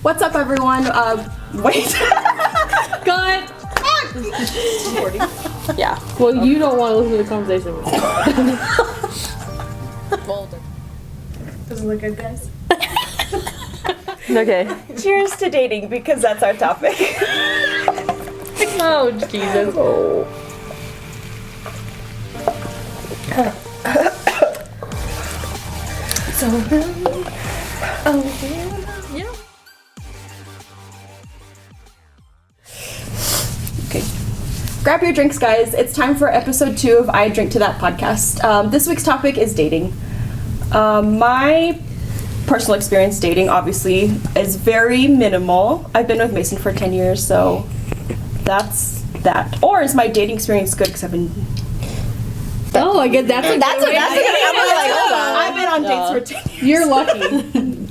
What's up, everyone? Wait. God. Yeah. Well, you don't want to listen to the conversation. Doesn't look good, guys. Okay. Cheers to dating, because that's our topic. Oh, Jesus. Oh. Yeah. Okay. Grab your drinks, guys. It's time for episode 2 of I Drink to That podcast. This week's topic is dating. My personal experience dating, obviously, is very minimal. I've been with Mason for 10 years, so that's that. Or is my dating experience good because I've been... Oh, I get that's a good way. I've been on dates for 10 years. You're lucky.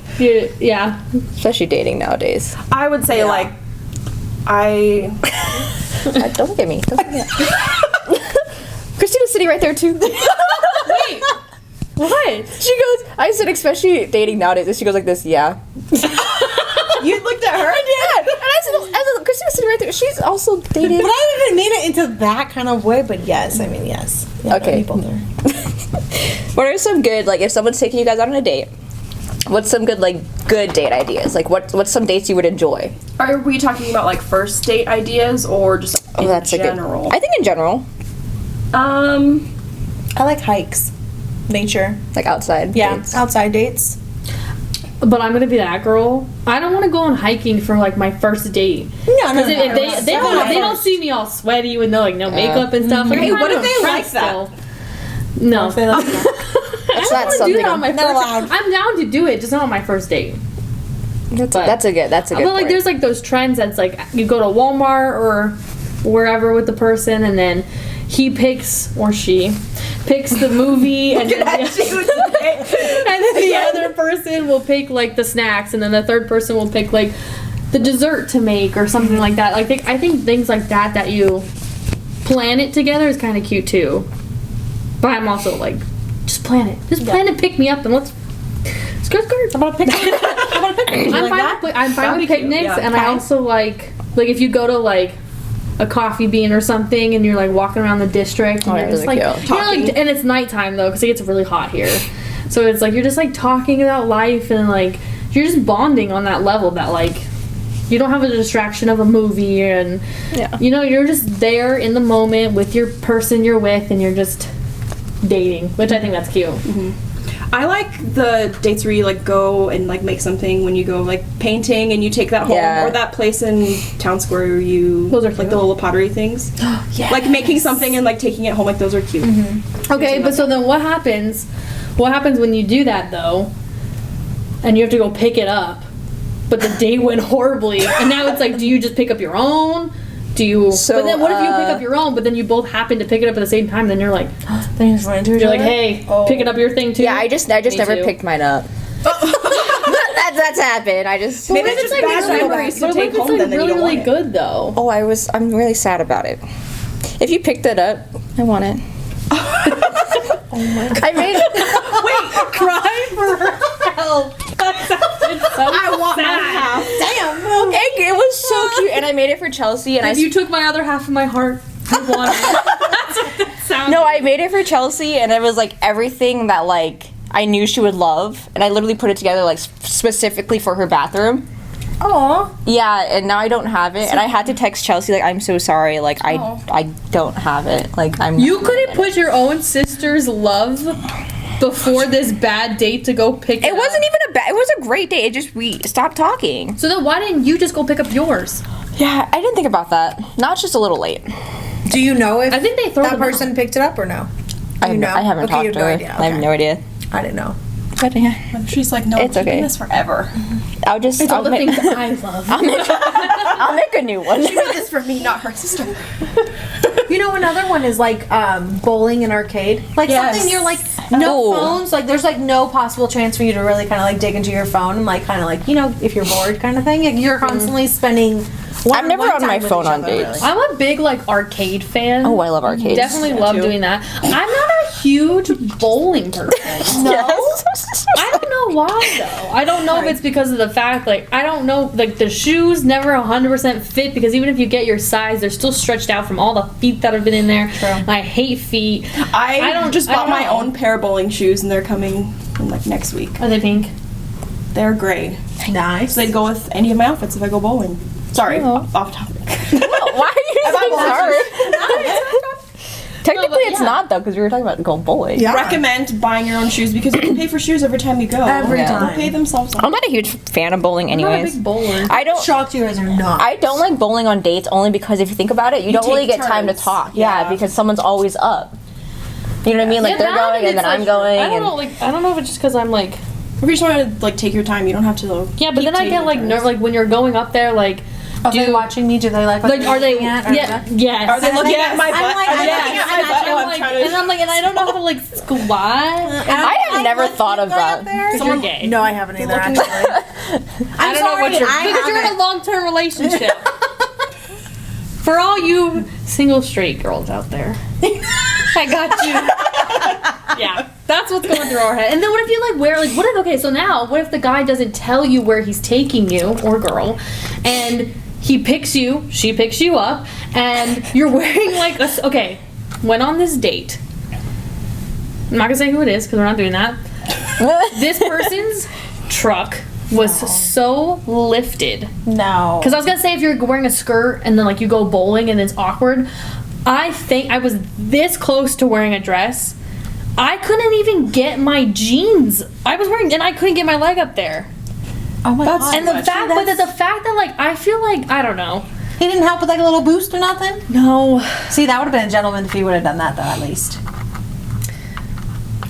Yeah. Especially dating nowadays. I would say, like, Don't look at me. Don't look at me. Christina's sitting right there, too. Wait. What? She goes, I said, especially dating nowadays. And she goes like this, yeah. You looked at her? I did. And I said, Christina's sitting right there. She's also dated. But I didn't mean it into that kind of way, but yes. I mean, yes. Yeah, Okay. People there. What are some good, like, if someone's taking you guys out on a date, what's some good, like, good date ideas? Like, what's some dates you would enjoy? Are we talking about, like, first date ideas or just in general? I think in general. I like hikes. Nature. Like outside dates. Outside dates. But I'm gonna be that girl. I don't want to go on hiking for like my first date. No. If they don't see me all sweaty with no makeup and stuff. Like, Hey, I'm what kind if of they like impressed that? still. No. If they like that. That's I not don't want to do something. that on my Not first. allowed. I'm down to do it, just not on my first date. That's a good But like, point. there's like those trends that's like you go to Walmart or wherever with the person, and then he picks or she picks the movie, and then the other person will pick like the snacks, and then the third person will pick like the dessert to make or something like that. Like I think things like that you plan it together is kind of cute too. But I'm also like, just plan it. Just plan to pick me up and let's skirt. How about a picnic? I'm fine with picnics, yeah. and I also like if you go to like a coffee bean or something, and you're like walking around the district, and Oh, you're that's just really like, cute. you know, like, and it's nighttime though, because it gets really hot here. So it's like you're just like talking about life, and like you're just bonding on that level that like you don't have a distraction of a movie, and you know, you're just there in the moment with your person you're with, and you're just dating, which I think that's cute. Mm-hmm. I like the dates where you like go and like make something when you go like painting and you take that home, or that place in Town Square where you Those are like cute. the little pottery things. Like making something and like taking it home, like those are cute. Okay, but so then what happens? What happens when you do that though, and you have to go pick it up, but the date went horribly, and now it's like, do you just pick up your own? Do you? But then what if you pick up your own, but then you both happen to pick it up at the same time? Then you're like, Then you just run into each you're like, other? hey, picking up your thing too. Yeah, I just never too. picked mine up. That's happened. I just. Maybe What if it's it's just like bad really- memories to but what take if it's home, like then you really, don't really want it. good though? Oh, I'm really sad about it. If you picked it up, I want it. Oh my god. I made it. Cry for help. I want my half. Damn. It was so cute, and I made it for Chelsea. And If you took my other half of my heart, you want it. That's what that sounds No, I made it for Chelsea, and it was like everything that like I knew she would love, and I literally put it together like specifically for her bathroom. Aw. Yeah, and now I don't have it, and I had to text Chelsea like, I'm so sorry, like I don't have it, like I'm. You couldn't put your own sister's love before this bad date to go pick it It wasn't even a bad. It was a great day. It just we stopped talking. So then why didn't you just go pick up yours? Yeah, I didn't think about that. Now it's just a little late. Do you know if I think they throw that them person picked it up or no? I You know? haven't Okay, talked you to have no her. idea. I have Okay. no idea. I didn't know. But yeah, She's like, no, It's I'm keeping okay. this forever. I'll just. It's all I'll the make, things I love. I'll make a new one. She made this for me, not her sister. You know, another one is like bowling and arcade. Like Yes. something you're like no Ooh. phones. Like there's like no possible chance for you to really kind of like dig into your phone and like kind of like, you know, if you're bored kind of thing. Like, you're constantly spending. I'm never on my phone on dates. I'm a big like arcade fan. Oh, I love arcades. Definitely love doing that. I'm not a huge bowling person. No. Yes. I don't know why though. I don't know if it's because of the fact, like, I don't know, like, the shoes never 100% fit, because even if you get your size, they're still stretched out from all the feet that have been in there. True. And I hate feet. I just bought my know. own pair of bowling shoes, and they're coming in, like, next week. Are they pink? They're gray. Nice. So they go with any of my outfits if I go bowling. Sorry, Oh. off topic. Why are you saying sorry? Technically, it's not though, because we were talking about going bowling. Yeah. Recommend buying your own shoes because you can pay for shoes every time you go. Every Yeah. time. They'll pay themselves off. I'm not a huge fan of bowling, I'm not a anyways. big bowler. I don't. Shocked you guys are not. I don't like bowling on dates only because if you think about it, you don't really take get time to turns. talk. Yeah, Yeah. because someone's always up. You know what I mean? Like Yeah, they're that going and then it's I'm like- going. I don't and know, like, I don't know if it's just because I'm like, If you just want to like take your time, you don't have to. yeah, but keep then I taking get like turns. nerve, like when you're going up there, like, Are they watching me? Do they like? What like, I'm are they? looking at, or Yeah, what? yes. Are they looking at my I'm butt? like- Are they I'm looking like- at my butt while I'm like, trying to? and I'm like, and I don't know how to like squat. I have never thought of that. Because you're gay. No, I haven't either. Actually, I don't know what you're, because you're in a long-term relationship. For all you single straight girls out there, I got you. Yeah, that's what's going through our head. And then what if you like wear like what if okay? So now what if the guy doesn't tell you where he's taking you or girl, and he picks you, she picks you up, and you're wearing like a okay. Went on this date. I'm not gonna say who it is because we're not doing that. This person's truck was so lifted. no. Because I was gonna say if you're wearing a skirt and then like you go bowling and it's awkward. I think I was this close to wearing a dress. I couldn't even get my jeans. I was wearing and I couldn't get my leg up there. Oh my god. And the fact, but the fact that like I feel like I don't know. he didn't help with like a little boost or nothing. No, See, that would have been a gentleman if he would have done that though. At least.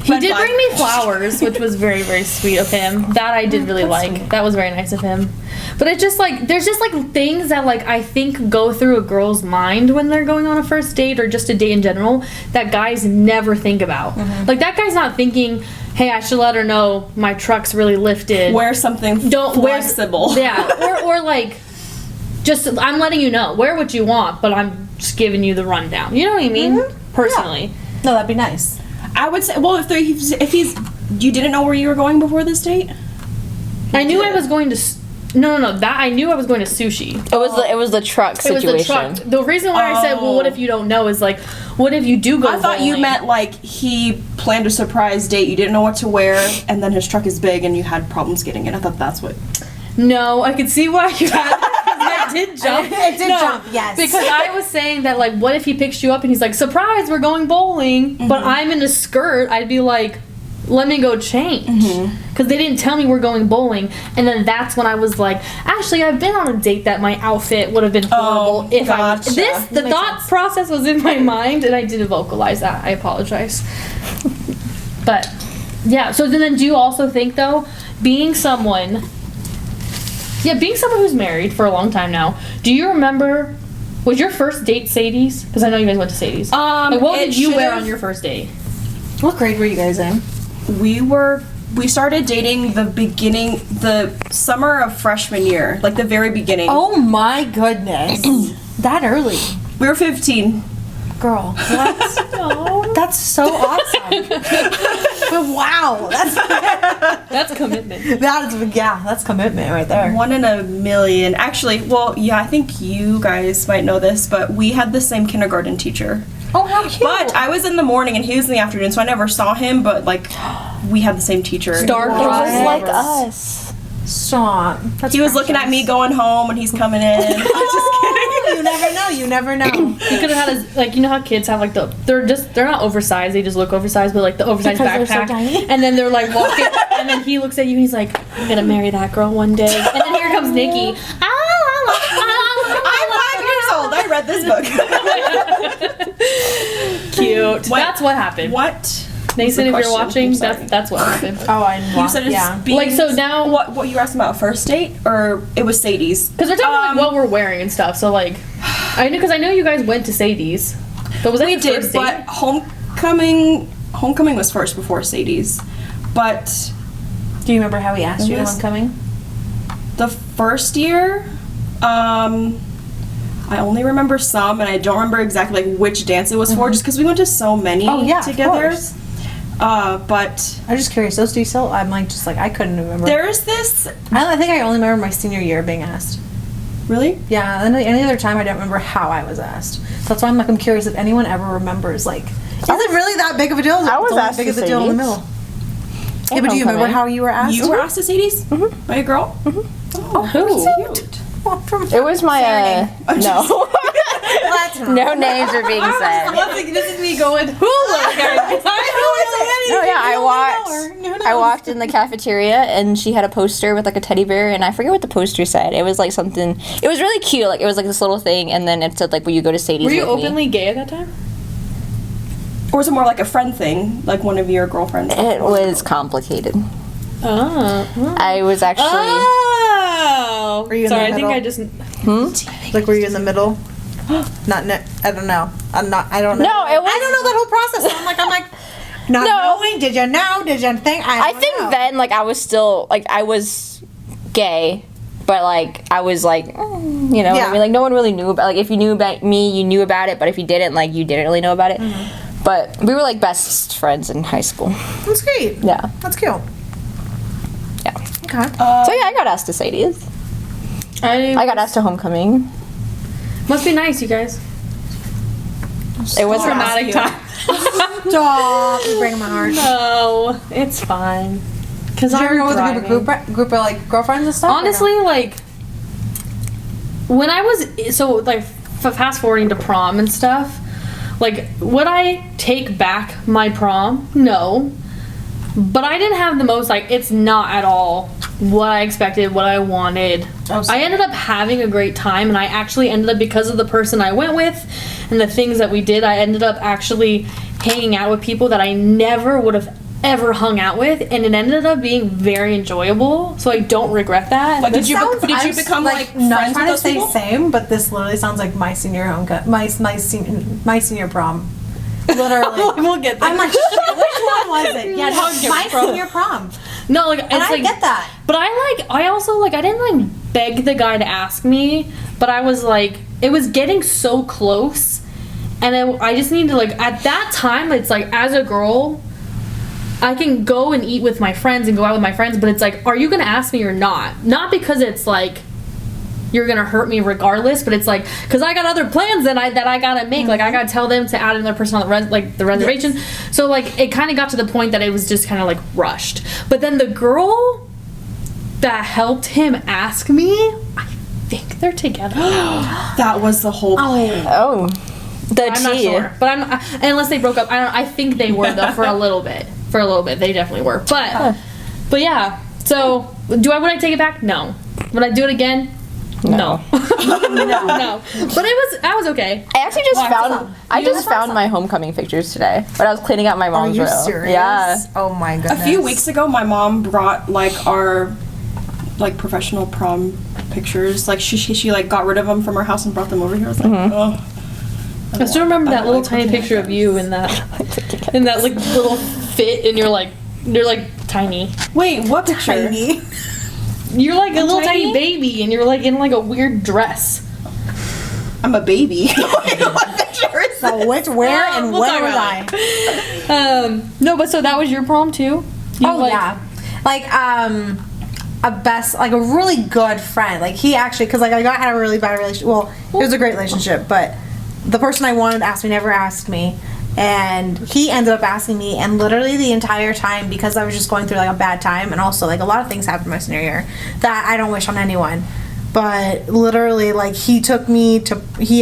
he Red did flag. bring me flowers, which was very very sweet of him. That I did really like. That was very nice of him. But it's just like there's just like things that like I think go through a girl's mind when they're going on a first date or just a date in general that guys never think about. Like that guy's not thinking, hey, I should let her know my truck's really lifted. Wear something Don't flexible. Yeah, or like just I'm letting you know. Wear what you want, but I'm just giving you the rundown. You know what I mean? Personally. No, that'd be nice. I would say, well, if he's, you didn't know where you were going before this date. I knew I was going to no, that I knew I was going to sushi. It was the truck It was situation. the truck. The reason why I said, well, what if you don't know is like, what if you do go I thought you bowling? meant like he planned a surprise date. You didn't know what to wear, and then his truck is big, and you had problems getting it. I thought that's what. No, I could see why you had that did jump. It did jump, yes. Because I was saying that like, what if he picks you up and he's like, surprise, we're going bowling, but I'm in a skirt. I'd be like, let me go change. Because they didn't tell me we're going bowling. And then that's when I was like, actually, I've been on a date that my outfit would have been horrible if gotcha. the thought process was in my mind and I didn't vocalize that. I apologize. But, yeah. So then do you also think, though, being someone who's married for a long time now, do you remember, was your first date Sadie's? Because I know you guys went to Sadie's. Like, what it did you wear should've- on your first date? What grade were you guys in? We started dating the summer of freshman year, like the very beginning. Oh my goodness. That early. We were 15. Girl, what? That's so awesome. Wow. That's commitment. That's commitment right there. 1 in a million. Actually, well, yeah, I think you guys might know this, but we had the same kindergarten teacher. Oh, how cute. But I was in the morning and he was in the afternoon, so I never saw him, but like we had the same teacher. Star It was like us. Stop. That's He was looking at me going home and he's coming in. I'm just kidding. You never know. You never know. He could have had his, like, you know how kids have like they're not oversized, they just look oversized, but like the oversized Because they're backpack. so tiny? And then they're like walking, and then he looks at you and he's like, I'm gonna marry that girl one day. And then here comes Nikki. I'm 5 years old. I read this book. Cute. What- That's what happened. What? Nathan, if question? you're watching, I'm sorry. that's what happened. Oh, I You said it's being, Like, so now- what you were asking about, a first date or it was Sadie's? Because we're talking about like what we're wearing and stuff. So like, I know you guys went to Sadie's, but was that We your did, first date? but homecoming was first before Sadie's. But Do you remember how he asked you to Yes. homecoming? the first year, I only remember some, and I don't remember exactly like which dance it was for, just because we went to so many Oh, yeah, of together. course. But I'm just curious. Those do you still? I'm like just like I couldn't remember. there's this. I think I only remember my senior year being asked. Really? Yeah, and any other time I don't remember how I was asked. So that's why I'm curious if anyone ever remembers. Like, is it really that big of a deal? I was only asked big of to a deal in the Sadie's. middle. Yeah, but do you remember how you were asked? You were asked to Sadie's by a girl? Oh, who? Cute. It was my no. No names are being said. This is me going, who was No, yeah, I walked in the cafeteria and she had a poster with like a teddy bear and I forget what the poster said. It was like something. It was really cute. Like it was like this little thing and then it said like, "Will you go to Sadie's?" Were you with me?" openly gay at that time? Or was it more like a friend thing? Like one of your girlfriends? It was complicated. Oh. I was actually. Oh. Were you in Sorry, the I think I middle? just. Like, were you in the middle? Not. I don't know. I don't know. No, it was. I don't know that whole process. I'm like. Not No. knowing. Did you know? Did you think? I think then, like, I was still, like, I was gay, but, like, I was, like, you know, Yeah. I mean, like, no one really knew about, like, if you knew about me, you knew about it, but if you didn't, like, you didn't really know about it. But we were, like, best friends in high school. That's great. Yeah. That's cute. Yeah. Okay. So, yeah, I got asked to Sadie's. I got asked to homecoming. Must be nice, you guys. It was Traumatic time. Stop. You're breaking my heart. No, it's fine. Because Did you ever I'm go with a group of like girlfriends and stuff? or no? Honestly, like when I was like fast forwarding to prom and stuff, like would I take back my prom? No, but I didn't have the most like it's not at all what I expected, what I wanted. Oh, I ended up having a great time, and I actually ended up, because of the person I went with and the things that we did, I ended up actually hanging out with people that I never would have ever hung out with, and it ended up being very enjoyable, so I don't regret that. Like, did you I'm become like not friends trying with to those say people? same, but this literally sounds like my senior my senior prom. Literally. We'll get there. I'm like, shit, which one was it? Yeah, Hug your my prom. senior prom. No, like it's And I like, get that. But I also like I didn't like beg the guy to ask me, but I was like it was getting so close, and I just need to like at that time it's like as a girl, I can go and eat with my friends and go out with my friends, but it's like, are you gonna ask me or not? Not because it's like you're gonna hurt me regardless, but it's like because I got other plans that I gotta make. Like I gotta tell them to add another person on the reservation. Yes. So like it kind of got to the point that it was just kind of like rushed. But then the girl that helped him ask me, I think they're together now. That was the whole plan. Oh. The I'm not sure, but unless they broke up. I think they were though for a little bit. For a little bit, they definitely were. But yeah. So would I take it back? No. Would I do it again? No. No. But I was okay. I actually just found my homecoming pictures today when I was cleaning out my Are mom's you room. serious? Yeah. Oh my goodness. A few weeks ago, my mom brought like our like professional prom pictures. Like she like got rid of them from her house and brought them over here. I was like, oh. I still remember that little tiny looking at picture of you in that like little fit, and you're like tiny. Wait, what picture? Tiny. You're like a little tiny? tiny baby, and you're like in like a weird dress. I'm a baby. What picture is So this? where and We'll when talk was about I? No, but so that was your prom too? Yeah. Like a really good friend. Like he actually, because like I had a really bad relationship. Well, it was a great relationship, but the person I wanted to ask me never asked me, and he ended up asking me. And literally the entire time, because I was just going through like a bad time, and also like a lot of things happened my senior year that I don't wish on anyone. But literally, like he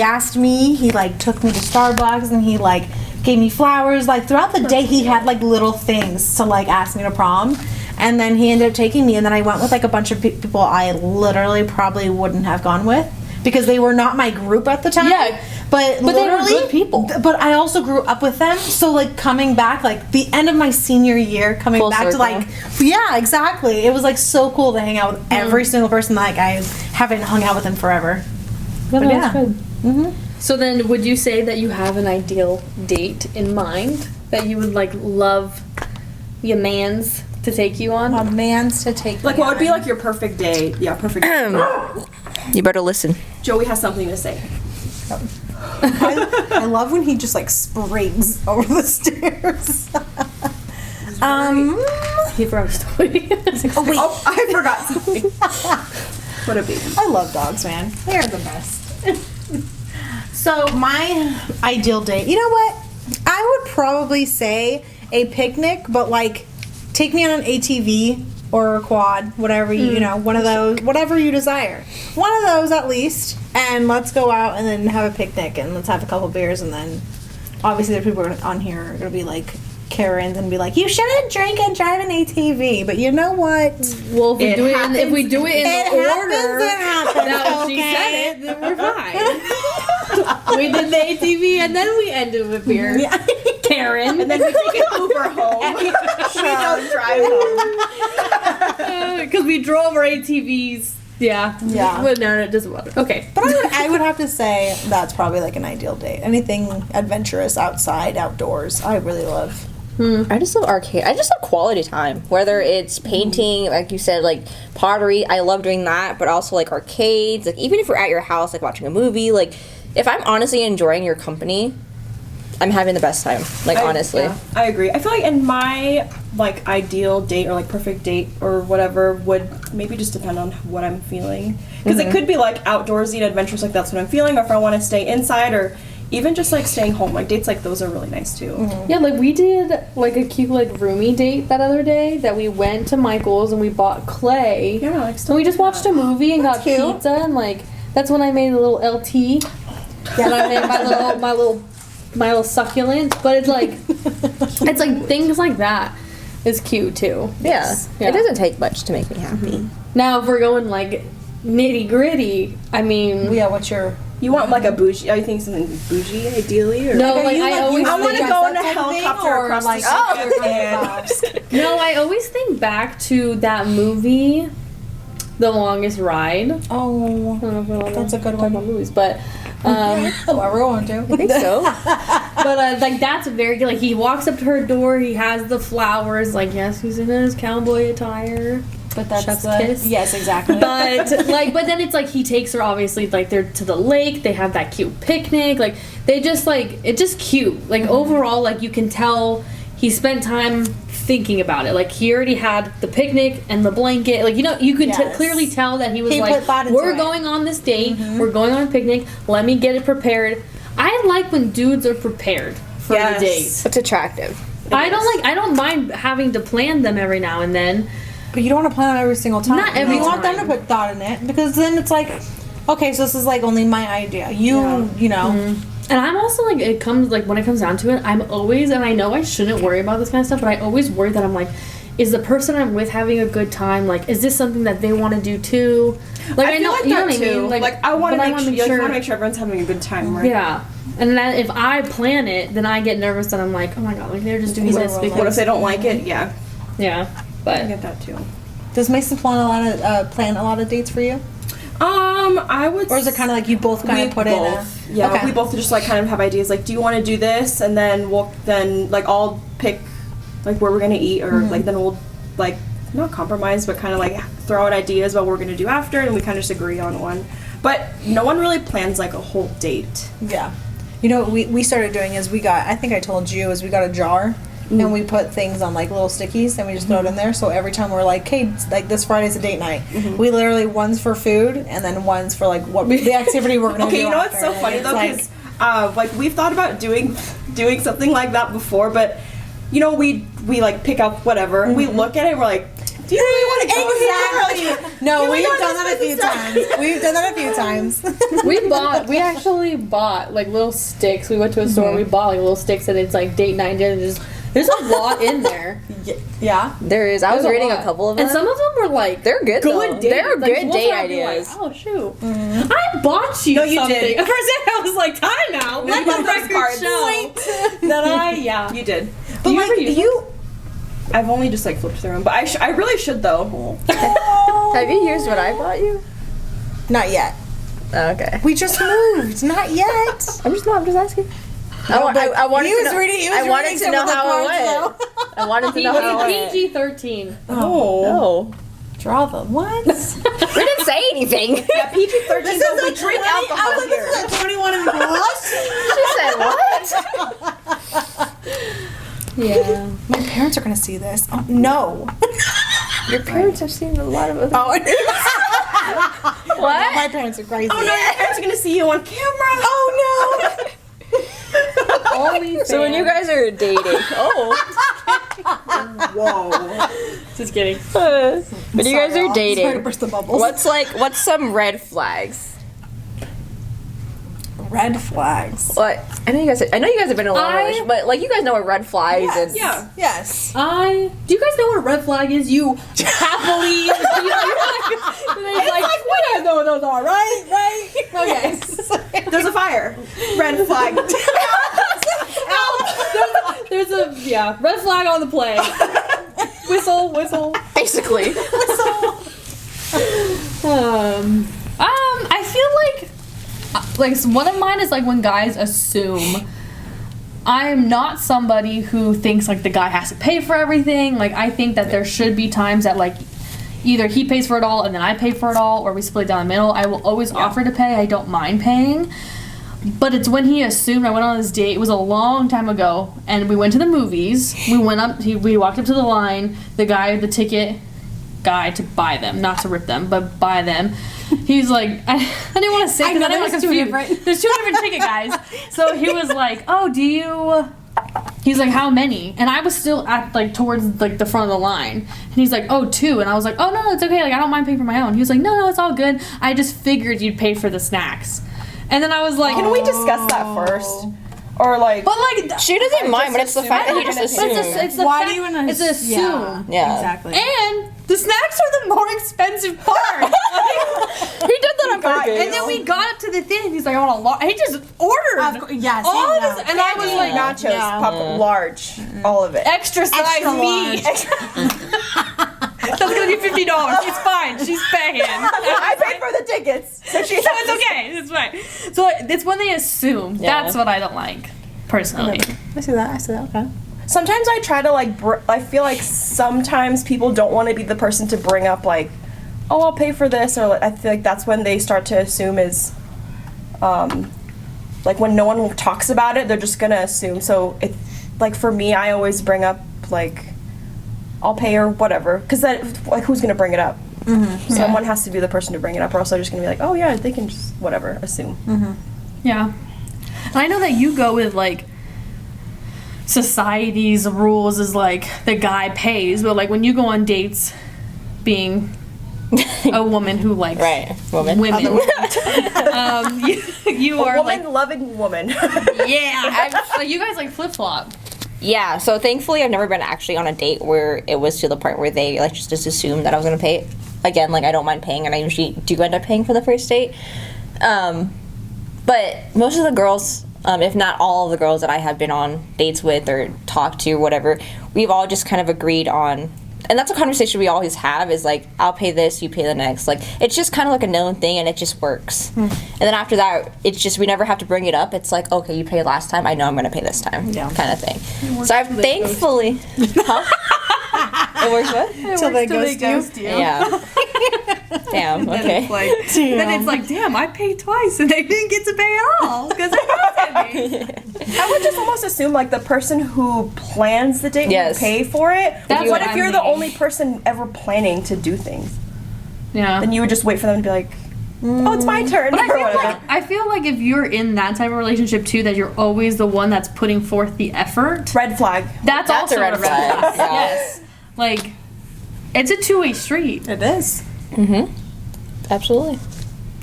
asked me, he like took me to Starbucks, and he like gave me flowers. Like throughout the day, he had like little things to like ask me to prom. And then he ended up taking me, and then I went with like a bunch of people I literally probably wouldn't have gone with because they were not my group at the time. Yeah, but they were literally good people. But I also grew up with them, so like coming back, like the end of my senior year, coming Full back circle. to like, yeah, exactly. It was like so cool to hang out with every single person. Like I haven't hung out with them forever. Well, But that's yeah. good. So then, would you say that you have an ideal date in mind that you would like love your mans to take you on? A man's to take. Like, what would be like your perfect day? Yeah, perfect. You better listen. Joey has something to say. I love when he just like springs over the stairs. He forgot his toy. Oh wait, Oh, I forgot something. What a baby. I love dogs, man. They are the best. So my ideal date, you know what? I would probably say a picnic, but like take me on an ATV or a quad, whatever you know, one of those, whatever you desire. One of those at least, and let's go out and then have a picnic and let's have a couple beers, and then obviously there are people on here are gonna be like Karens and be like, you shouldn't drink and drive an ATV, but you know what? Well, if we do it in the order happens, that she said it, then we're fine. We did the ATV and then we ended with beer. Yeah. Karen. And then we take an Uber home. We don't drive home. Because we drove our ATVs. Yeah. Yeah. But no, it doesn't matter. Okay. But I would have to say that's probably like an ideal date. Anything adventurous outside, outdoors, I really love. I just love arcade. I just love quality time. Whether it's painting, like you said, like pottery. I love doing that, but also like arcades. Like even if we're at your house, like watching a movie. Like if I'm honestly enjoying your company, I'm having the best time. Like honestly, Yeah, I agree. I feel like in my like ideal date or like perfect date or whatever would maybe just depend on what I'm feeling. Because it could be like outdoorsy and adventurous, like that's what I'm feeling, or if I want to stay inside, or even just like staying home. Like dates like those are really nice too. Yeah, like we did like a cute like roomy date that other day that we went to Michael's and we bought clay. Yeah, like So we just watched a movie and got cute. pizza, and like that's when I made a little LT. Yeah, and I made my little succulent. But it's like things like that is cute too. yeah. Yeah. It doesn't take much to make me happy. Now if we're going like nitty gritty, I mean, Yeah, what's your... You want like a bougie? Are you thinking something bougie ideally? Or no, Like, are like you, I like, always you I want to dress go up in a type of thing, helicopter or, across like, the sea. no, I always think back to that movie, The Longest Ride. Oh, I don't know if we want That's a good talk one. about movies, but whoever we want to. I think so. but like that's very good. Like he walks up to her door, he has the flowers. Like yes, he's in his cowboy attire. But that's Chef's the... kiss. Yes, exactly. But but then it's like he takes her obviously like they're to the lake. They have that cute picnic. Like they just like it's just cute. Like overall, like you can tell he spent time thinking about it. Like he already had the picnic and the blanket. Like you can Yes. clearly tell that he was He like, put thought into we're it. going on this date. We're going on a picnic. Let me get it prepared. I like when dudes are prepared for Yes. the date. It's attractive. I don't mind having to plan them every now and then. But you don't want to plan it every single time. Not every You want them time. to put thought in it, because then it's like, okay, so this is like only my idea. You know. And I'm also like it comes like when it comes down to it, I'm always, and I know I shouldn't worry about this kind of stuff, but I always worry that I'm like, is the person I'm with having a good time? Like, is this something that they want to do too? Like I feel know like you know that what I too. mean? Like I want to but make, wanna sure, you want to make sure everyone's having a good time, right? Yeah. And then if I plan it, then I get nervous and I'm like, oh my god, like they're just doing this because What if they don't like it? Yeah, yeah. I But get that too. Does Mason plan a lot of dates for you, I would. or is it kind of like you both kind of put in a? Yeah, Okay. we both just like kind of have ideas. Like, do you want to do this? And then like I'll pick like where we're gonna eat, or like then we'll like not compromise, but kind of like throw out ideas about what we're gonna do after, and we kind of just agree on one. But no one really plans like a whole date. Yeah. You know what we started doing is I think I told you, is we got a jar. And we put things on like little stickies and we just throw it in there. So every time we're like, hey, like this Friday's a date night. We literally, one's for food and then one's for like what the activity we're gonna do. Okay, you know what's after. so And funny it's though, because like we've thought about doing something like that before, but you know we like pick up whatever and we look at it and we're like, do you really want to go here? Exactly. No, Can we we've go to done this that a few business times. We've done that a few times. we actually bought like little sticks. We went to a store, we bought like little sticks, and it's like date night, and there's a lot in there. Yeah. There is. I was There's a reading lot. a couple of them. And some of them were like They're good, though. Date. They're Like, good most date of them I'd be ideas. Like, oh shoot! I bought you. No, you something. did. At first, I was like, time out. Let love the those record cards. show that yeah. You did. But like you. I've only just like flipped through them, but I really should though. Have you used what I bought you? Not yet. Oh, okay. We just moved. Not yet. I'm just asking. I wanted he was to know. reading. He was I wanted reading to some know of the how it cards, went. though. I wanted to He know was how it went. PG-13. Oh. No, Draw them. What? we didn't say anything. Yeah, PG-13, but we drink alcohol here. This is a 21 and plus. She said what? Yeah. My parents are gonna see this. Oh, no. Your parents have seen a lot of other. Oh, What? my parents are crazy. Oh no, your parents are gonna see you on camera. Oh no. Only So when you guys are dating, Whoa. Just kidding. when you guys are Sorry to dating, burst the bubbles. what's some red flags? Red flags? What? I know you guys have been in a long I- relationship, but like you guys know what red flags and Yeah. Yes. Do you guys know what a red flag is? You happily. It's like what I know those are, right? Okay. There's a fire. Red flag. There's a red flag on the play. Whistle. basically. I feel like one of mine is like when guys assume. I'm not somebody who thinks like the guy has to pay for everything. Like I think that there should be times that like either he pays for it all and then I pay for it all, or we split down the middle. I will always offer to pay. I don't mind paying. But it's when he assumed. I went on this date. It was a long time ago, and we went to the movies. We went up. We walked up to the line. The ticket guy to buy them, not to rip them, but buy them. He's like, I didn't want to say because I didn't want to confuse. There's two different ticket guys. So he was like, oh, do you? He's like, how many? And I was still at like towards like the front of the line. And he's like, oh, 2. And I was like, oh no, it's okay. Like I don't mind paying for my own. He was like, no, it's all good. I just figured you'd pay for the snacks. And then I was like, Can we discuss that first? Or like, but like, She doesn't mind, but it's the fact that he just assumed. it's the Why fact, do you want to? it's assume. Yeah. Exactly. And the snacks are the more expensive part. He did that on purpose. And then we got up to the thing, and he's like, I want a he just ordered Yes. all of this, and I was like, nachos, Yeah. pop large, all of it. extra size Extra me. That's gonna be $50. It's fine. She's paying. I paid for the tickets, so she. So it's okay. It's fine. So it's when they assume. Yeah. That's what I don't like, personally. I see that. Okay. Sometimes I try to like. I feel like sometimes people don't want to be the person to bring up like, oh, I'll pay for this, or like, I feel like that's when they start to assume is, like when no one talks about it, they're just gonna assume. So it, like for me, I always bring up like, I'll pay or whatever, because that like who's gonna bring it up? Mm-hmm. Someone has to be the person to bring it up, or else they're just gonna be like, oh yeah, they can just whatever assume. Mm-hmm. Yeah. And I know that you go with like society's rules is like the guy pays, but like when you go on dates, being a woman who likes Right, women. you are like loving woman. yeah. Like you guys like flip flop. Yeah, so thankfully I've never been actually on a date where it was to the point where they like just assumed that I was gonna pay. Again, like I don't mind paying, and I usually do end up paying for the first date. But most of the girls, if not all of the girls that I have been on dates with or talked to or whatever, we've all just kind of agreed on, and that's a conversation we always have, is like, I'll pay this, you pay the next. Like, it's just kind of like a known thing, and it just works. And then after that, it's just, we never have to bring it up. It's like, okay, you paid last time, I know I'm going to pay this time, kind of thing. So I've thankfully... Huh? It works what? Till they ghost you. Yeah. Damn, okay. Then it's like, damn, I paid twice and they didn't get to pay at all because they ghosted me. I would just almost assume like the person who plans the date Yes. will pay for it. That's What what if I you're the mean. only person ever planning to do things? Yeah. Then you would just wait for them to be like, oh, it's my turn. But or whatever. I feel like if you're in that type of relationship too, that you're always the one that's putting forth the effort. Red flag. That's also a red flag. Yeah. Yes. Like, it's a two-way street. It is. Absolutely.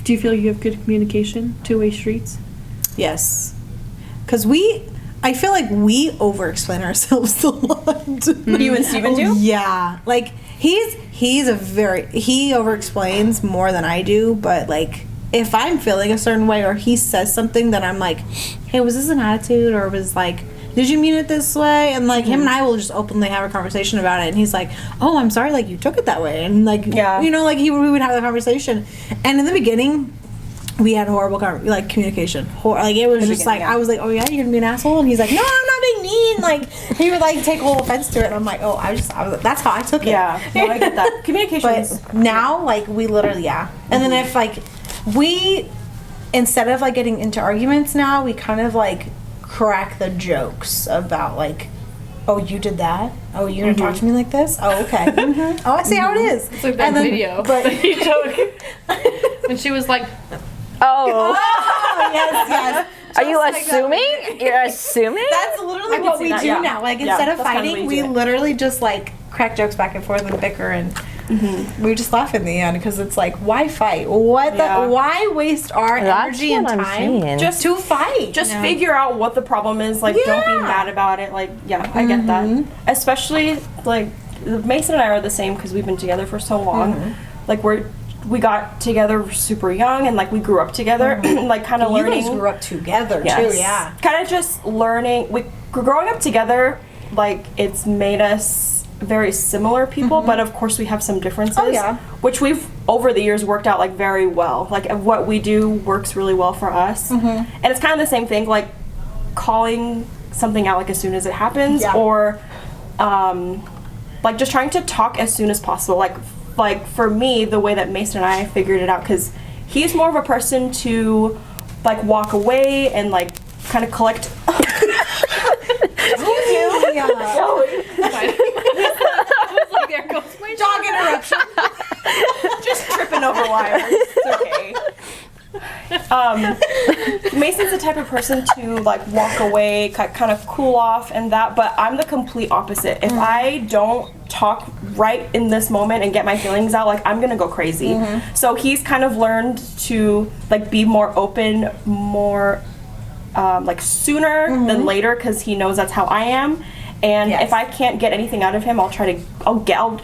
Do you feel you have good communication, two-way streets? Yes. Because I feel like we over-explain ourselves a lot. You and Steven do? Yeah. Like, he over-explains more than I do, but like, if I'm feeling a certain way or he says something that I'm like, hey, was this an attitude, or was like, did you mean it this way? And like him and I will just openly have a conversation about it, and he's like, oh, I'm sorry, like you took it that way, and like, Yeah. you know, like we would have that conversation. And in the beginning, we had horrible communication. Like it was just like, beginning, yeah. I was like, oh yeah, you're gonna be an asshole, and he's like, no, I'm not being mean. Like he would like take a whole offense to it, and I'm like, oh, I was that's how I took it. Yeah, no, I get that. Communication is... But now, like, we literally, And then if, like, instead of, like, getting into arguments now, we kind of, like, crack the jokes about, like, oh, you did that? Oh, you're gonna talk to me like this? Oh, okay. Oh, I see how it is. It's like that video But that you took. And she was like, Oh. oh, yes. Are you Just like assuming? You're assuming? That's literally what we do now. Like, instead of that's kinda fighting, what we we do. literally just, like, crack jokes back and forth and bicker, and we just laugh in the end, because it's like, why fight? Why waste our That's energy and what I'm time saying. just to fight? Just figure out what the problem is. Like, don't be Yeah. mad about it. Like, yeah, I get that. Especially, like, Mason and I are the same because we've been together for so long. Like, we got together super young, and like we grew up together, like kind of You learning. guys grew up together, Yes. too, yeah. Kind of just learning. Growing up together, like, it's made us very similar people, but of course we have some differences. Oh, yeah. Which we've over the years worked out like very well. Like, what we do works really well for us, and it's kind of the same thing. Like, calling something out like as soon as it happens, Yeah. or like just trying to talk as soon as possible. Like for me, the way that Mason and I figured it out, because he's more of a person to like walk away and like kind of collect. there goes my Dog interruption. Just tripping over wires. It's okay. Mason's the type of person to like walk away, kind of cool off and that, but I'm the complete opposite. If I don't talk right in this moment and get my feelings out, like, I'm gonna go crazy. So he's kind of learned to like be more open, more like sooner than later, because he knows that's how I am. And Yes. if I can't get anything out of him, I'll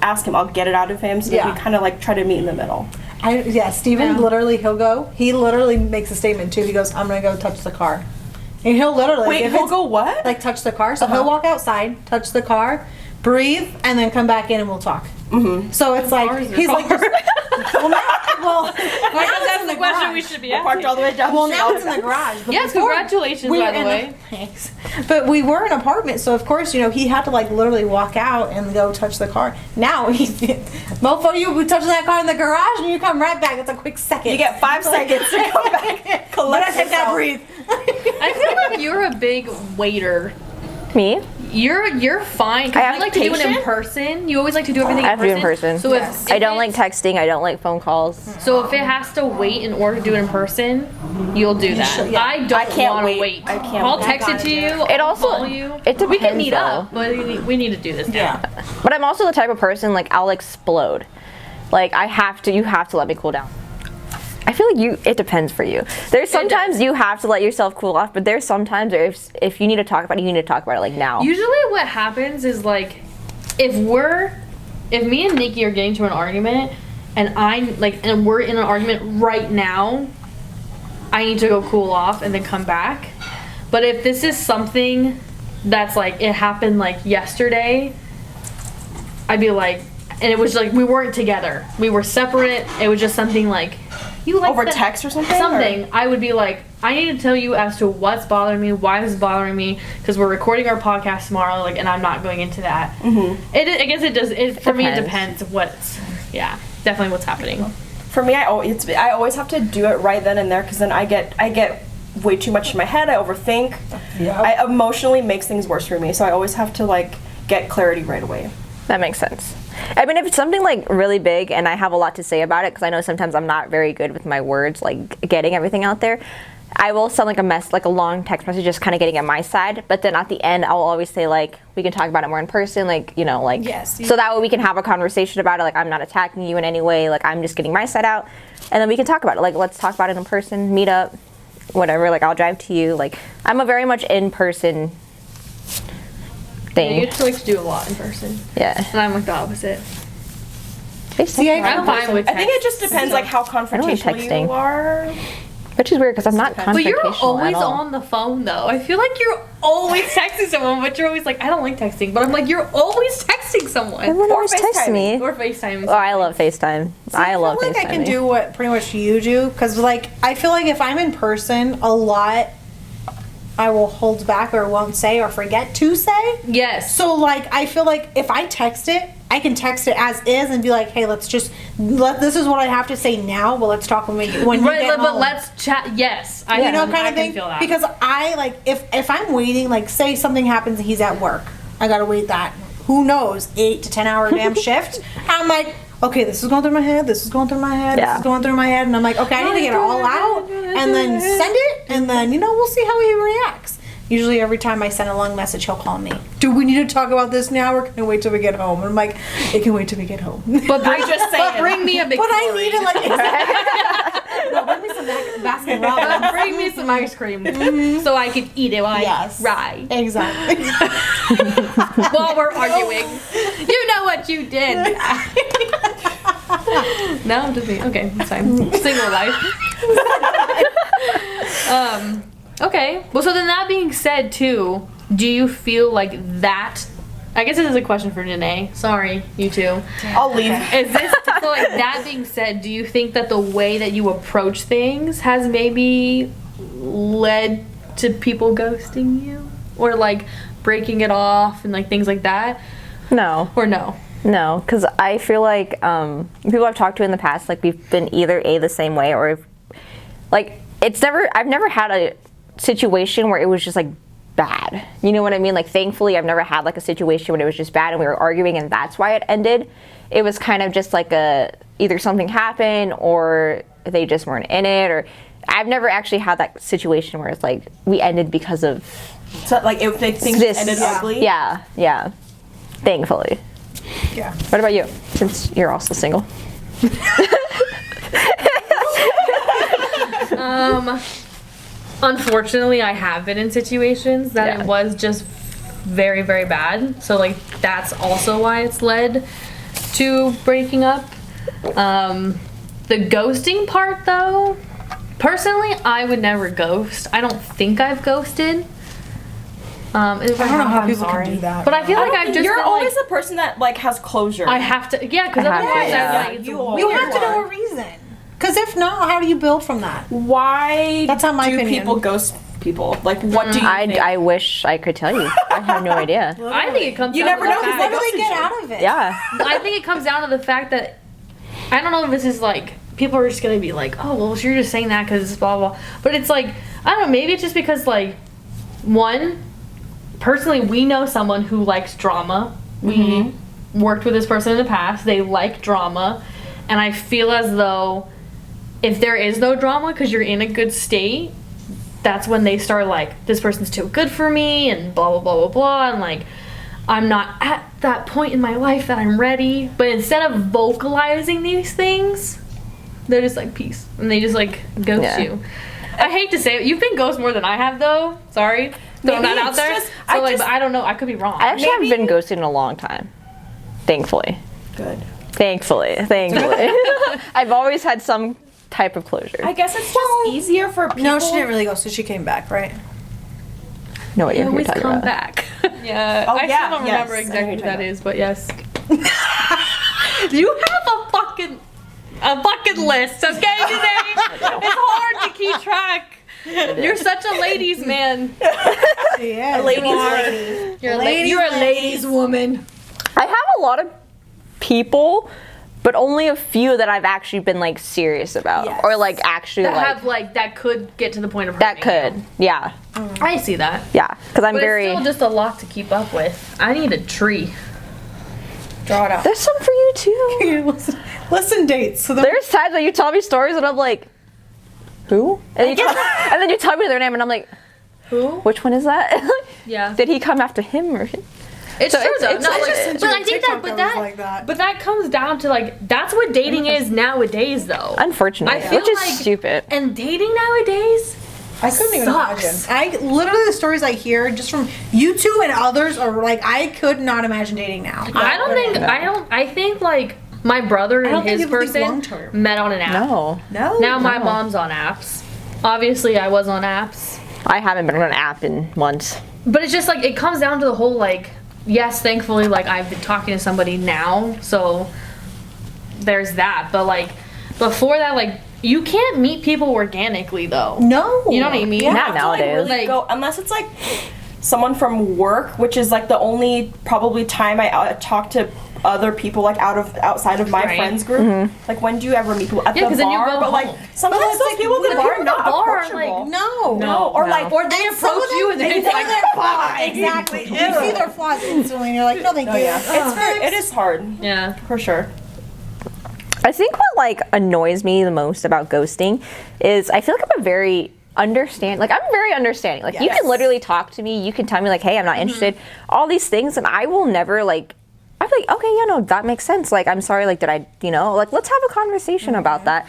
ask him, I'll get it out of him, so that Yeah. we kind of like try to meet in the middle. Steven literally, he literally makes a statement too. He goes, I'm gonna go touch the car. And he'll literally, Wait, if he'll it's, go what? like, touch the car. So he'll walk outside, touch the car, breathe, and then come back in and we'll talk. So it's like, cars are he's like, cars. well, That's the question we should be asking. Parked all the way down. well, now it's in the garage. But Yes, before, congratulations, we by were the in way. Thanks. But we were in an apartment, so of course, he had to like literally walk out and go touch the car. Now mofo, you touch that car in the garage and you come right back. It's a quick second. You get 5 seconds to come back. But I take that breathe. I feel like you're a big waiter. Me? You're fine. I Cause have you like to do it in patient. person. You always like to do everything I have to do it in person. So Yes. if I don't like texting. I don't like phone calls. So if it has to wait in order to do it in person, you'll do that. should, yeah. I don't I can't want to wait. wait. I can't I'll wait. text it to you. It I'll also- call you. it We can depends, meet though. up, but we need to do this now. But I'm also the type of person, like, I'll explode. Like, you have to let me cool down. I feel like it depends for you. There's sometimes you have to let yourself cool off, but there's sometimes if you need to talk about it, you need to talk about it, like, now. Usually what happens is, like, if me and Nikki are getting to an argument and we're in an argument right now, I need to go cool off and then come back. But if this is something that's like it happened like yesterday, I'd be like, and it was like we weren't together. We were separate. It was just something like you like Over that- text or something? Something. I would be like, I need to tell you as to what's bothering me, why this is bothering me, because we're recording our podcast tomorrow, like, and I'm not going into that. I guess it does. For me, it Depends. depends. Definitely what's happening. For me, I always have to do it right then and there, because then I get way too much in my head. I overthink. Yeah. I emotionally makes things worse for me, so I always have to like get clarity right away. That makes sense. I mean, if it's something like really big and I have a lot to say about it, because I know sometimes I'm not very good with my words, like getting everything out there, I will send like a long text message, just kind of getting at my side. But then at the end, I'll always say like, we can talk about it more in person, like, like, Yes. so that way we can have a conversation about it. Like, I'm not attacking you in any way. Like, I'm just getting my side out, and then we can talk about it. Like, let's talk about it in person, meet up, whatever. Like, I'll drive to you. Like, I'm a very much in person thing. You just like to do a lot in person, Yeah. and I'm like the opposite. See, I'm fine with. I think it just text. depends like how like confrontational texting. you are. Which is weird because I'm not confrontational But you're at always all. on the phone though. I feel like you're always texting someone, but you're always like, I don't like texting. But I'm like, you're always texting someone. Everyone Or always texts me. Or FaceTime. Oh, I love FaceTime. I love feel FaceTime. like I can do what pretty much you do, because like I feel like if I'm in person a lot, I will hold back or won't say or forget to say. Yes. So like I feel like if I text it, I can text it as is and be like, hey, this is what I have to say now, but let's talk when you Right, get but home. let's chat. Yes, I You know, kind I of thing. can feel that. Because I like if I'm waiting, like say something happens and he's at work, I gotta wait that, who knows, 8 to 10 hour damn shift. I'm like, okay, this is going through my head, this is going through my head, this is going through my head, and I'm like, okay, I need to get it all out, and then send it, and then, we'll see how he reacts. Usually every time I send a long message, he'll call me. Do we need to talk about this now, or can I wait till we get home? And I'm like, it can wait till we get home. But bring me a big But I need to, like, no, bring me some basket Robbins. Bring me some ice cream so I can eat it while I ride. Exactly. While we're arguing. You know what you did. No, just me. Okay, it's fine. Single life. Okay. Well, so then that being said, too, do you feel like that... I guess this is a question for Denee. Sorry, you two. I'll leave. Is this... So, like, that being said, do you think that the way that you approach things has maybe led to people ghosting you? Or, like, breaking it off and, like, things like that? No. Or no? No, because I feel like people I've talked to in the past, like, we've been either the same way or, like, I've never had a situation where it was just, like, bad. You know what I mean? Like, thankfully, I've never had, like, a situation when it was just bad and we were arguing and that's why it ended. It was kind of just, like, either something happened or they just weren't in it, or I've never actually had that situation where it's, like, we ended because of... So, like, if things ended ugly? Yeah. Thankfully. Yeah. What about you? Since you're also single. Unfortunately, I have been in situations that it was just very, very bad. So, like, that's also why it's led to breaking up. The ghosting part, though, personally, I would never ghost. I don't think I've ghosted. I don't know how people can do that. But I feel like I've just You're been, always like, the person that, like, has closure. I have to, because otherwise You have to know a reason. Because if not, how do you build from that? Why That's not my opinion. people ghost people? Like, what do you think? I wish I could tell you. I have no idea. I think it comes You down never to know, the because fact- What do they get out of it? Yeah. I think it comes down to the fact that I don't know if this is like people are just gonna be like, oh well, you're just saying that because it's blah blah. But it's like I don't know. Maybe it's just because like one, personally, we know someone who likes drama. We worked with this person in the past. They like drama, and I feel as though if there is no drama because you're in a good state, that's when they start like, this person's too good for me and blah blah blah blah blah, and like I'm not at that point in my life that I'm ready. But instead of vocalizing these things, they're just like peace, and they just like ghost you. I hate to say it, you've been ghost more than I have though. Sorry, throwing that out there. But I don't know. I could be wrong. I actually haven't been ghosted in a long time. Thankfully. Good. Thankfully. I've always had some type of closure. I guess it's just easier for people. No, she didn't really go, so she came back, right? No idea You who you're always talking come about. back. Yeah. Oh, I yeah, still don't yes, remember I know exactly who who you're that is, but yes. You have a fucking list, okay, Denee? It's hard to keep track. You're such a ladies' man. Yeah. You're a ladies' woman. I have a lot of people, but only a few that I've actually been like serious about, or like actually That like have like that could get to the point of that hurting could, yeah, you. I see that. yeah, because I'm But very. it's still just a lot to keep up with. I need a tree. Draw it out. There's some for you too. Listen dates. So There's times that you tell me stories and I'm like, who? And then you tell me their name and I'm like, Who? which one is that? Yeah. Did he come after him or? It's So true though. it's- No, it's like, just but a I think TikTok that, that was like that. but that comes down to like that's what dating is nowadays though. Unfortunately, I feel which is like- stupid. And dating nowadays, I couldn't even sucks. imagine. I literally, the stories I hear just from you two and others are like, I could not imagine dating now. I think like my brother don't and think his people think person long-term. met on an app. No, Now my No. mom's on apps. Obviously, I was on apps. I haven't been on an app in months. But it's just like it comes down to the whole like, yes, thankfully like I've been talking to somebody now, so there's that. But like before that, like you can't meet people organically though. No. You know what I mean? You Not have to, like, nowadays. really Like- go, unless it's like someone from work, which is like the only probably time I talk to other people like outside of my Right. friends group. Like when do you ever meet people at the 'cause then you bar? go But like home. sometimes those people at the bar are not are, approachable. No. Or like Or they And some approach of you them, and they they're know like, their flaws. Exactly. You see their flaws instantly, and you're like, no, thank you. Yeah, it is hard yeah. for sure. I think what like annoys me the most about ghosting is I feel like I'm very understanding. Like you can literally talk to me, you can tell me like, hey, I'm not interested, all these things, and I will never like, I'm like, okay, yeah, no, that makes sense. Like, I'm sorry, like, did I, like, let's have a conversation about that.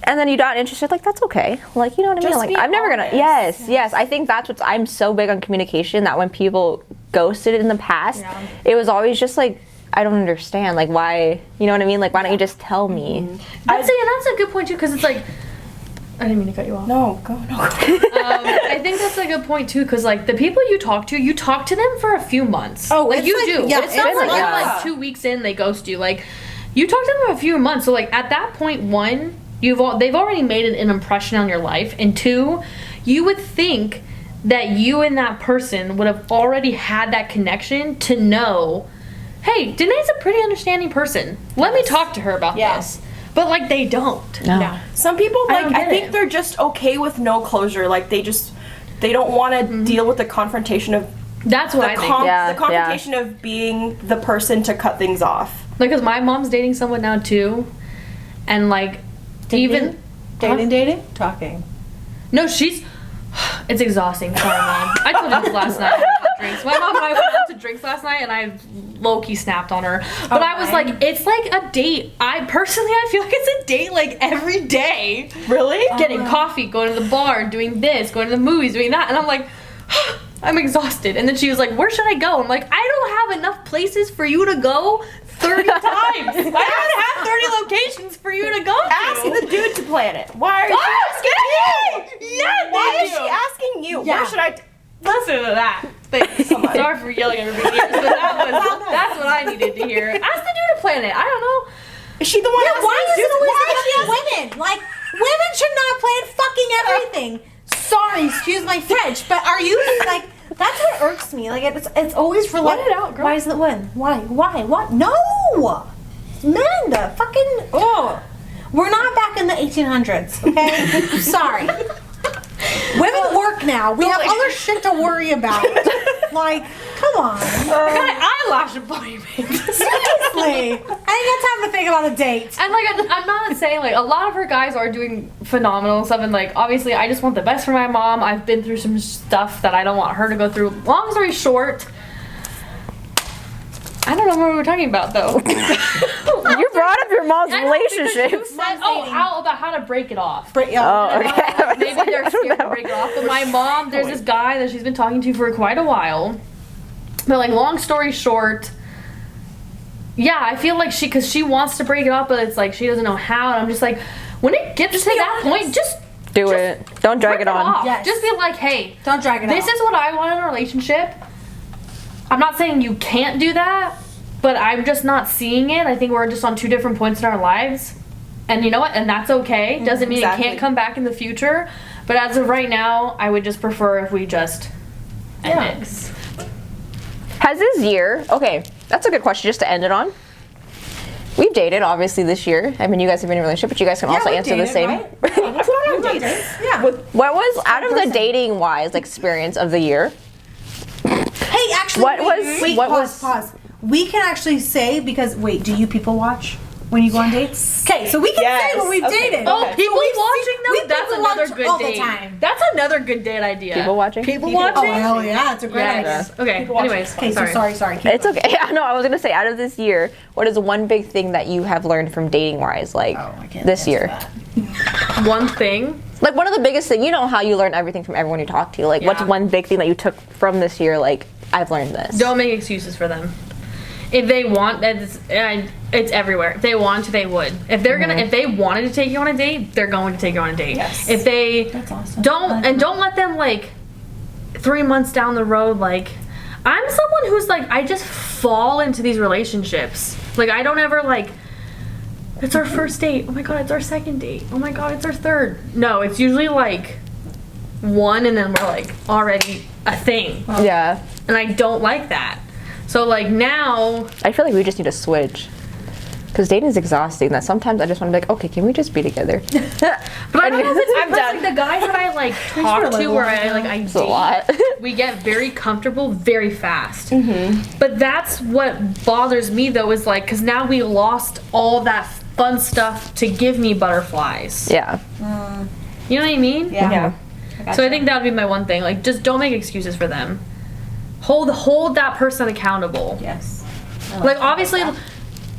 And then you're not interested, like, that's okay. Like, you know what I mean? Just Like, be I'm never gonna, honest. yes. I think that's what's, I'm so big on communication that when people ghosted in the past, it was always just like, I don't understand, like, why, you know what I mean? Like, why don't you just tell me? That's a good point too, because it's like, I didn't mean to cut you off. No, go. I think that's a good point too, because like the people you talk to them for a few months. Oh, like it's you like- do. yeah, It's not it's like like- you're yeah. like 2 weeks in they ghost you. Like you talk to them for a few months. So like at that point, one, they've already made an impression on your life, and two, you would think that you and that person would have already had that connection to know, hey, Denee's a pretty understanding person. Let me talk to her about this. But like they don't. No. Yeah. Some people I like don't I get think it. they're just okay with no closure. Like they don't want to deal with the confrontation of That's what I think. Yeah, the confrontation of being the person to cut things off. Like, cause my mom's dating someone now too, and like, even Talking. no, she's. It's exhausting. Sorry, mom. I told you this last night. Drinks. My mom and I went out to drinks last night, and I low-key snapped on her. But I was like, it's like a date. I feel like it's a date like every day. Really? Getting coffee, going to the bar, doing this, going to the movies, doing that, and I'm like. I'm exhausted. And then she was like, where should I go? I'm like, I don't have enough places for you to go 30 times. I don't have 30 locations for you to go to. Ask the dude to plan it. Why are you asking you? Yeah, Why is she asking you? Yeah. Where should I? Listen to that. Thanks. Sorry for yelling at everybody, but that's what I needed to hear. Ask the dude to plan it. I don't know. Is she the one? asking Why is dudes? it always Why is she fucking women? Like, women should not plan fucking everything. Sorry, excuse my French, but are you like? That's what irks me. Like it's always for like. Let it out, girl. Why is it when? Why? What? No, men, the fucking. Oh, we're not back in the 1800s. Okay, sorry. Women work now. We have other shit to worry about. Like, come on. I got an eyelash appointment. Seriously, I ain't got time to think about a date. And like, I'm not saying like a lot of her guys are doing phenomenal and stuff, and like obviously I just want the best for my mom. I've been through some stuff that I don't want her to go through. Long story short, I don't know what we were talking about though. You brought up your mom's I know, because you relationship. said, about how to break it off. Oh, okay. Maybe they're scared to break it off. But my mom, there's this guy that she's been talking to for quite a while. But like, long story short, yeah, I feel like because she wants to break it off, but it's like she doesn't know how. And I'm just like, when it gets to that point, just Do it. Don't drag rip it on. off. Yes. Just be like, hey, Don't drag it this out. is what I want in a relationship. I'm not saying you can't do that, but I'm just not seeing it. I think we're just on two different points in our lives. And you know what? And that's okay. Doesn't mean Exactly. it can't come back in the future. But as of right now, I would just prefer if we just end it. Has this year, okay, that's a good question just to end it on. We've dated, obviously, this year. I mean, you guys have been in a relationship, but you guys can also we've answer the dated, same. right? Yeah. What was, out of the dating-wise experience of the year, Hey, actually, What wait, was- pause. We can actually say because do you people watch when you go on dates? Okay, so we can Yes. say when we've Okay. dated. Oh, Okay. people we've watching seen- them? we That's people another watch good all date. the time. That's another good date idea. people watching? People Oh watching? hell yeah, it's a great Yes. idea. Okay, anyways. Okay, so sorry. keep It's okay. No, I was going to say, out of this year, what is one big thing that you have learned from dating-wise, like, this year? One thing. Like, one of the biggest things, you know how you learn everything from everyone you talk to. Like, what's Yeah. one big thing that you took from this year, like, I've learned this? Don't make excuses for them. If they want, it's everywhere. If they want to, they would. If they're gonna, if they wanted to take you on a date, they're going to take you on a date. Yes. If they That's awesome. don't let them like 3 months down the road. Like, I'm someone who's like, I just fall into these relationships. Like, I don't ever like. It's our first date. Oh my god, it's our second date. Oh my god, it's our third. No, it's usually like one, and then we're like already a thing. Yeah. And I don't like that. So So like now, I feel like we just need to switch. Because dating is exhausting. That sometimes I just want to be like, okay, can we just be together? but I don't know if it's I'm because, done. like the guys that I like talk to, where I It's a lot. date, we get very comfortable very fast. But that's what bothers me though, is like, because now we lost all that fun stuff to give me butterflies. Yeah. You know what I mean? Yeah. So I think that would be my one thing. Like, just don't make excuses for them. Hold that person accountable. Yes. Like, obviously,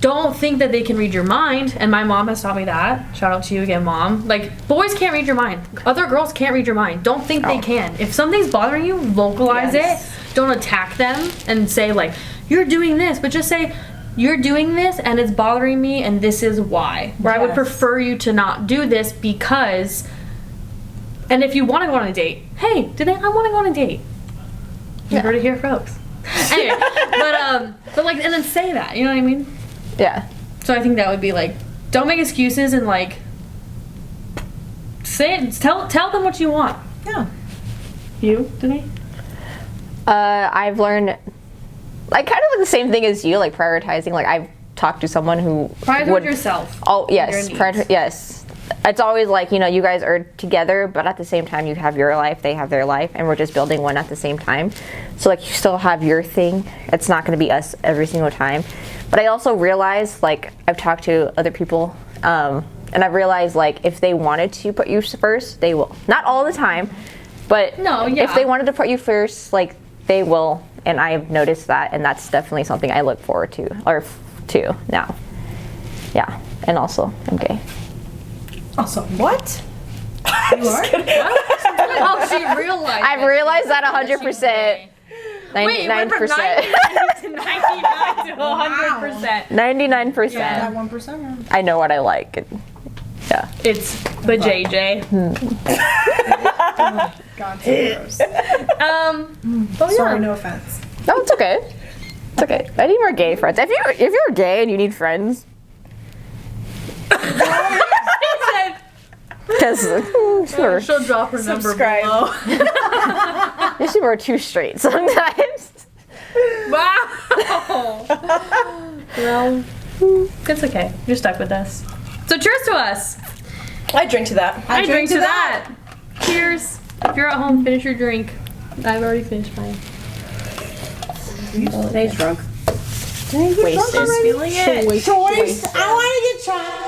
don't think that they can read your mind. And my mom has taught me that. Shout out to you again, Mom. Like, boys can't read your mind. Other girls can't read your mind. Don't think they can. If something's bothering you, vocalize it. Don't attack them and say, like, you're doing this. But just say, you're doing this and it's bothering me and this is why. Where I would prefer you to not do this because... And if you want to go on a date, hey, Denee, I want to go on a date. You heard it here, folks. Anyway, but like, and then say that. You know what I mean? Yeah. So I think that would be like, don't make excuses and like, say it. Tell them what you want. Yeah. You, Denee? I've learned, like, kind of like the same thing as you, like prioritizing. Like, I've talked to someone who Prioritize yourself. Oh yes, Your needs. yes. It's always like, you know, you guys are together, but at the same time, you have your life, they have their life, and we're just building one at the same time. So, like, you still have your thing. It's not going to be us every single time. But I also realize, like, I've talked to other people, and I've realized, like, if they wanted to put you first, they will. Not all the time, but if they wanted to put you first, like, they will. And I've noticed that, and that's definitely something I look forward to now. Yeah, and also, I'm gay. Also, what? You are? Oh, she realized. I've realized that 100%. 99%. To 99 to 100%. 99%. That 1%. I know what I like. Yeah. It's the JJ. God, so gross. But Sorry, no offense. No, it's okay. It's okay. I need more gay friends. If you're gay and you need friends, because sure, she'll drop her number below. these people are too straight sometimes. Wow. Well, it's okay. You're stuck with us. So cheers to us. I drink to that. I drink to that. Cheers. If you're at home, finish your drink. I've already finished mine. Dane's drunk. Wasted. Feeling it. Choice. I want to get drunk.